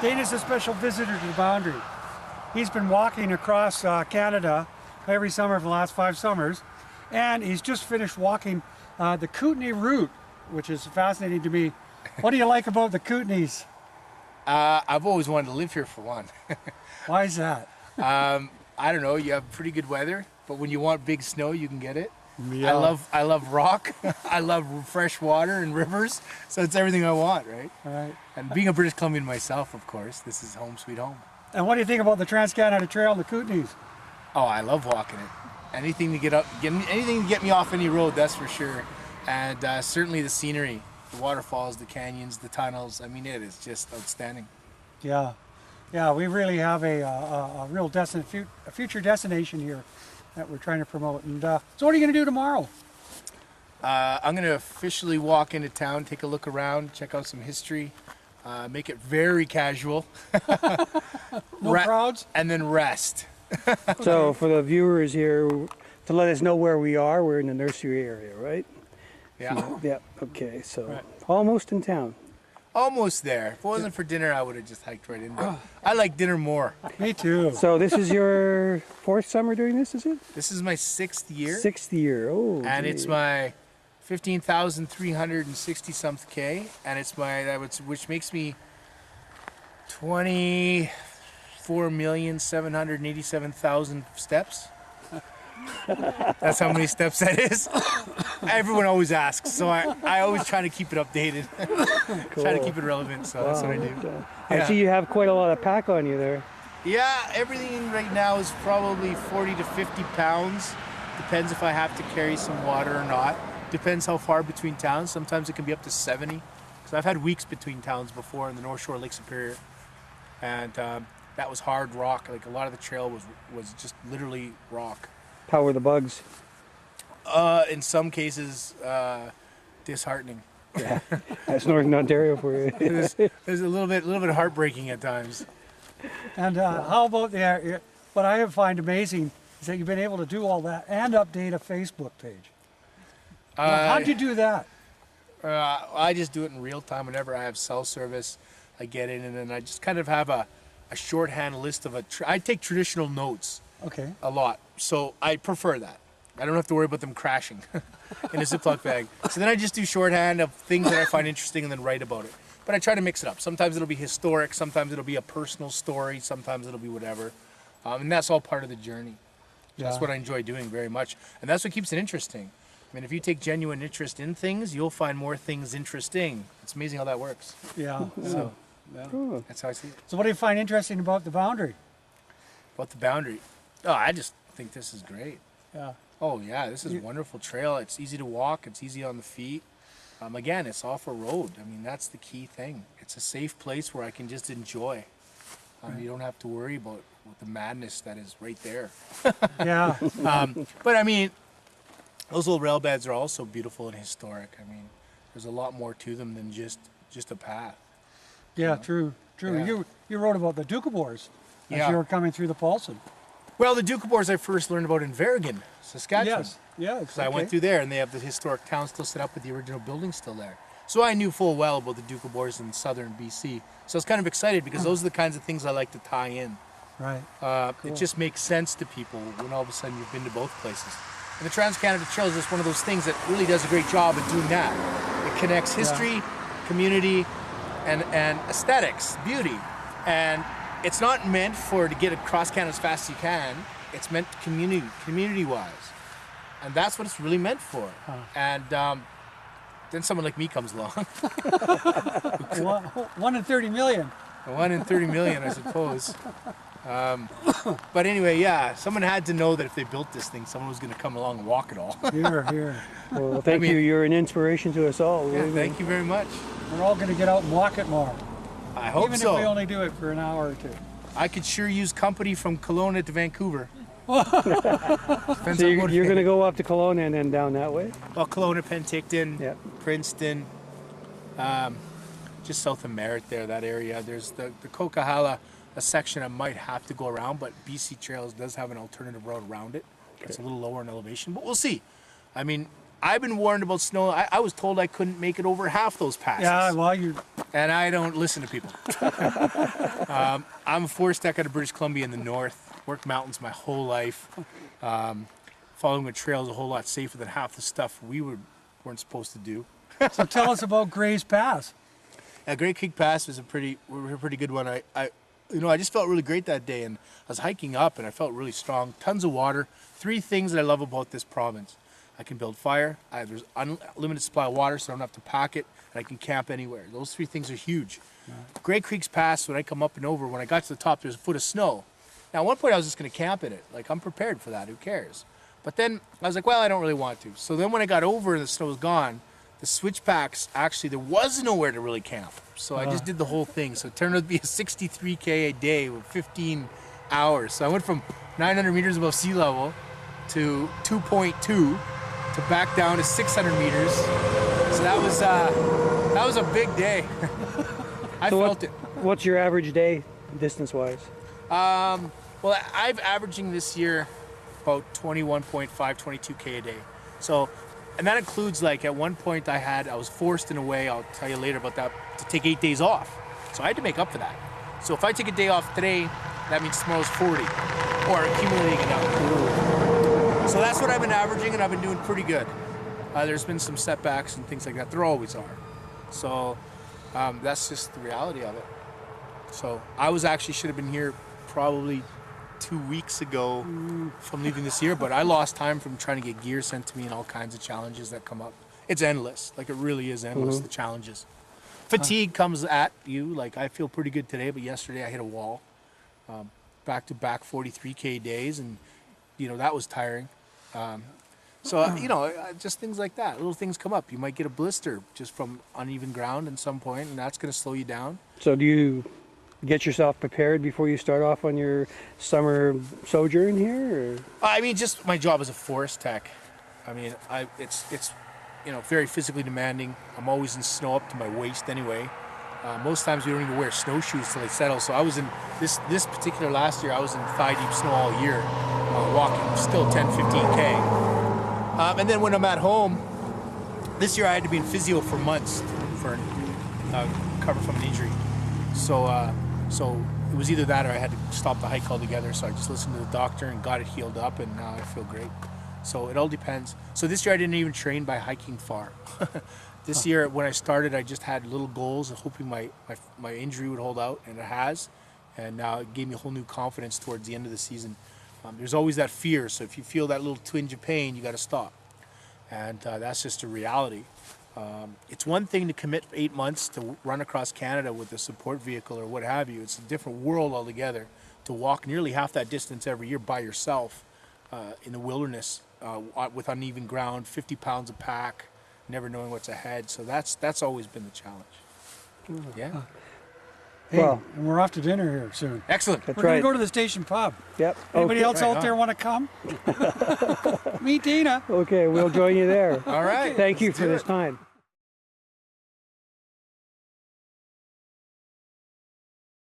Dana's a special visitor to the Boundary. He's been walking across Canada every summer for the last 5 summers, and he's just finished walking the Kootenay route, which is fascinating to me. What do you like about the Kootenays? I've always wanted to live here for one. Why is that? I don't know, you have pretty good weather, but when you want big snow, you can get it. Yeah. I love rock. I love fresh water and rivers, so it's everything I want, right? Right. And being a British Columbian myself, of course, this is home sweet home. And what do you think about the Trans-Canada Trail and the Kootenays? Oh, I love walking it. Anything to anything to get me off any road, that's for sure. And certainly the scenery, the waterfalls, the canyons, the tunnels. I mean, it is just outstanding. Yeah, yeah, we really have a real future destination here that we're trying to promote. And so what are you going to do tomorrow? I'm going to officially walk into town, take a look around, check out some history, make it very casual. No crowds? And then rest. So for the viewers here, to let us know where we are, we're in the nursery area, right? Yeah. Yeah, okay, so almost in town. Almost there. If it wasn't for dinner, I would have just hiked right in. But I like dinner more. Me too. So this is your 4th summer doing this, is it? This is my 6th year. 6th year, oh. And gee. it's my 15,360 something K, and it's which makes me 24,787,000 steps. That's how many steps that is. Everyone always asks, so I always try to keep it updated. Cool. Try to keep it relevant, so that's what I do. I see you have quite a lot of pack on you there. Yeah, everything right now is probably 40 to 50 pounds. Depends if I have to carry some water or not. Depends how far between towns. Sometimes it can be up to 70. So I've had weeks between towns before in the North Shore Lake Superior. And that was hard rock. Like a lot of the trail was just literally rock. How were the bugs? In some cases, disheartening. Yeah, that's Northern Ontario for you. It was a little bit heartbreaking at times. And how about what I find amazing is that you've been able to do all that and update a Facebook page. How'd you do that? I just do it in real time. Whenever I have cell service, I get in and then I just kind of have a shorthand list of I take traditional notes. Okay. A lot. So I prefer that. I don't have to worry about them crashing in a Ziploc bag. So then I just do shorthand of things that I find interesting and then write about it. But I try to mix it up. Sometimes it'll be historic, sometimes it'll be a personal story, sometimes it'll be whatever. And that's all part of the journey. Yeah. That's what I enjoy doing very much. And that's what keeps it interesting. I mean, if you take genuine interest in things, you'll find more things interesting. It's amazing how that works. Yeah. So Cool. that's how I see it. So what do you find interesting about the Boundary? About the Boundary. Oh, I just think this is great. Yeah. Oh yeah, this is a wonderful trail. It's easy to walk. It's easy on the feet. Again, it's off a road. I mean, that's the key thing. It's a safe place where I can just enjoy. You don't have to worry about the madness that is right there. Yeah. But I mean, those little rail beds are also beautiful and historic. I mean, there's a lot more to them than just a path. Yeah, true. Yeah. You wrote about the Doukhobors as Yeah. you were coming through the Paulson. Well, the Doukhobors I first learned about in Verrigan, Saskatchewan. Yes. So I went through there, and they have the historic town still set up with the original building still there. So I knew full well about the Doukhobors in southern BC. So I was kind of excited because those are the kinds of things I like to tie in. Right. It just makes sense to people when all of a sudden you've been to both places. And the Trans-Canada Trail is just one of those things that really does a great job of doing that. It connects history, community, and aesthetics, beauty. And it's not meant to get across Canada as fast as you can. It's meant community-wise. And that's what it's really meant for. And then someone like me comes along. 1 in 30 million. 1 in 30 million, I suppose. But anyway, yeah, someone had to know that if they built this thing, someone was going to come along and walk it all. Here. Well, thank you. You're an inspiration to us all. Yeah, thank you very much. We're all going to get out and walk it more. I hope Even so. if we only do it for an hour or two. I could sure use company from Kelowna to Vancouver. So you're going to go up to Kelowna and then down that way? Well, Kelowna, Penticton, Yeah. Princeton, just south of Merritt there, that area. There's the Coquihalla, a section I might have to go around, but BC Trails does have an alternative road around it. It's a little lower in elevation, but we'll see. I mean, I've been warned about snow. I was told I couldn't make it over half those passes. Yeah, well, and I don't listen to people. I'm a forest tech out of British Columbia in the north. Worked mountains my whole life. Following a trail is a whole lot safer than half the stuff weren't supposed to do. So tell us about Gray's Pass. Great Creek Pass was a pretty good one. I just felt really great that day, and I was hiking up, and I felt really strong. Tons of water. 3 things that I love about this province: I can build fire. There's unlimited supply of water, so I don't have to pack it, and I can camp anywhere. Those 3 things are huge. Yeah. Great Creek's Pass. When I come up and over, when I got to the top, there's a foot of snow. Now, at one point, I was just going to camp in it. Like, I'm prepared for that. Who cares? But then I was like, well, I don't really want to. So then when I got over and the snow was gone, the switchbacks, actually, there was nowhere to really camp. So I just did the whole thing. So it turned out to be a 63K a day with 15 hours. So I went from 900 meters above sea level to 2.2 to back down to 600 meters. So that was a big day. I felt it. What's your average day, distance-wise? Well, I'm averaging this year about 21.5, 22K a day. So, and that includes, like, at one point I was forced in a way, I'll tell you later about that, to take 8 days off. So I had to make up for that. So if I take a day off today, that means tomorrow's 40, or accumulating enough. So that's what I've been averaging, and I've been doing pretty good. There's been some setbacks and things like that. There always are. So that's just the reality of it. So I should have been here probably 2 weeks ago from leaving this year, but I lost time from trying to get gear sent to me and all kinds of challenges that come up. It's endless. Like, it really is endless, the challenges. Fatigue comes at you. Like, I feel pretty good today, but yesterday I hit a wall. Back-to-back 43K days, and, that was tiring. Just things like that. Little things come up. You might get a blister just from uneven ground at some point, and that's going to slow you down. So do you get yourself prepared before you start off on your summer sojourn here? Or? Just my job as a forest tech. It's very physically demanding. I'm always in snow up to my waist anyway. Most times we don't even wear snowshoes till they settle. So I was in this particular last year, I was in thigh-deep snow all year, walking still 10, 15K. And then when I'm at home, this year I had to be in physio for months for recover from an injury. So it was either that or I had to stop the hike altogether. So I just listened to the doctor and got it healed up, and now I feel great. So it all depends. So this year I didn't even train by hiking far. This year when I started, I just had little goals, hoping my injury would hold out, and it has. And now it gave me a whole new confidence towards the end of the season. There's always that fear. So if you feel that little twinge of pain, you got to stop. And that's just a reality. It's one thing to commit 8 months to run across Canada with a support vehicle or what have you. It's a different world altogether to walk nearly half that distance every year by yourself in the wilderness with uneven ground, 50 pounds of pack, never knowing what's ahead. So that's always been the challenge. Yeah. Hey, well, and we're off to dinner here soon. Excellent. We're going to go to the station pub. Yep. Anybody else out there want to come? Meet Dina. Okay, we'll join you there. All right. Thank you for this time.